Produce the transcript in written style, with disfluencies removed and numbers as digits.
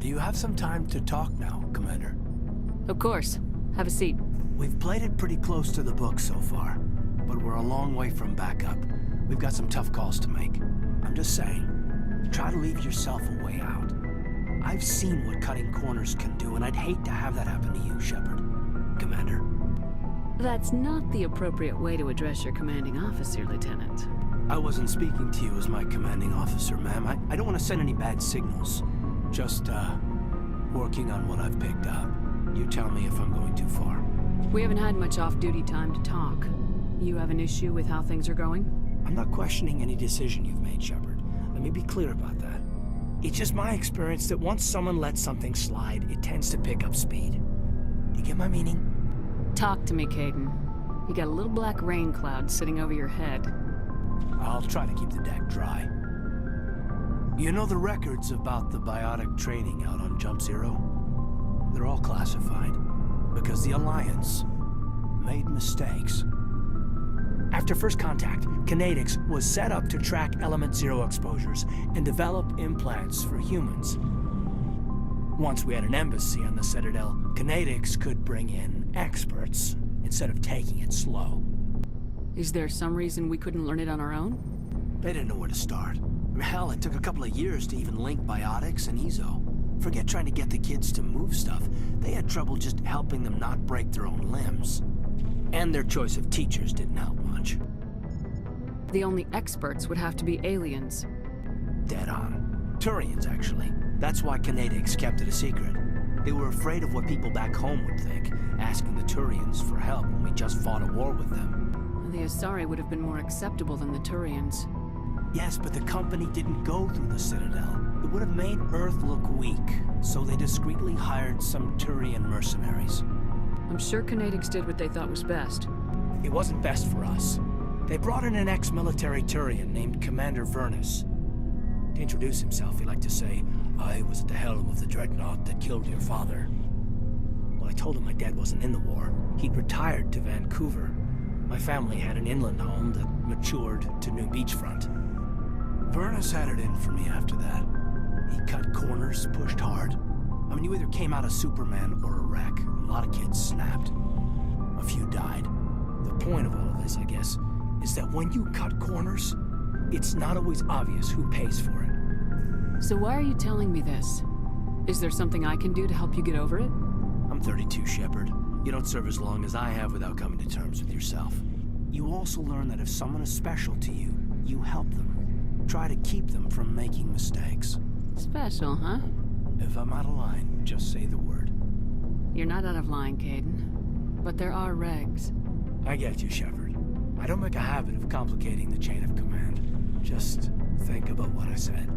you have some time to talk now, Commander? Of course. Have a seat. We've played it pretty close to the book so far, but we're a long way from backup. We've got some tough calls to make. I'm just saying, try to leave yourself a way out. I've seen what cutting corners can do, and I'd hate to have that happen to you, Shepard. Commander. That's not the appropriate way to address your commanding officer, Lieutenant. I wasn't speaking to you as my commanding officer, ma'am. I don't want to send any bad signals. Just, working on what I've picked up. You tell me if I'm going too far. We haven't had much off-duty time to talk. You have an issue with how things are going? I'm not questioning any decision you've made, Shepard. Let me be clear about that. It's just my experience that once someone lets something slide, it tends to pick up speed. You get my meaning? Talk to me, Kaidan. You got a little black rain cloud sitting over your head. I'll try to keep the deck dry. You know the records about the biotic training out on Jump Zero? They're all classified, because the Alliance made mistakes. After first contact, Kinetics was set up to track Element Zero exposures and develop implants for humans. Once we had an embassy on the Citadel, Kinetics could bring in experts instead of taking it slow. Is there some reason we couldn't learn it on our own? They didn't know where to start. Hell, it took a couple of years to even link Biotics and EZO. Forget trying to get the kids to move stuff. They had trouble just helping them not break their own limbs. And their choice of teachers didn't help much. The only experts would have to be aliens. Dead on. Turians, actually. That's why Kinetics kept it a secret. They were afraid of what people back home would think, asking the Turians for help when we just fought a war with them. The Asari would have been more acceptable than the Turians. Yes, but the company didn't go through the Citadel. It would have made Earth look weak, so they discreetly hired some Turian mercenaries. I'm sure Kinetics did what they thought was best. It wasn't best for us. They brought in an ex-military Turian named Commander Vernus. To introduce himself, he liked to say, "I was at the helm of the dreadnought that killed your father." Well, I told him my dad wasn't in the war. He'd retired to Vancouver. My family had an inland home that matured to new beachfront. Vernus had it in for me after that. He cut corners, pushed hard. I mean, you either came out a Superman or a wreck. A lot of kids snapped. A few died. The point of all of this, I guess, is that when you cut corners, it's not always obvious who pays for it. So why are you telling me this? Is there something I can do to help you get over it? I'm 32, Shepard. You don't serve as long as I have without coming to terms with yourself. You also learn that if someone is special to you, you help them. Try to keep them from making mistakes. Special, huh? If I'm out of line, just say the word. You're not out of line, Kaidan. But there are regs. I get you, Shepard. I don't make a habit of complicating the chain of command. Just think about what I said.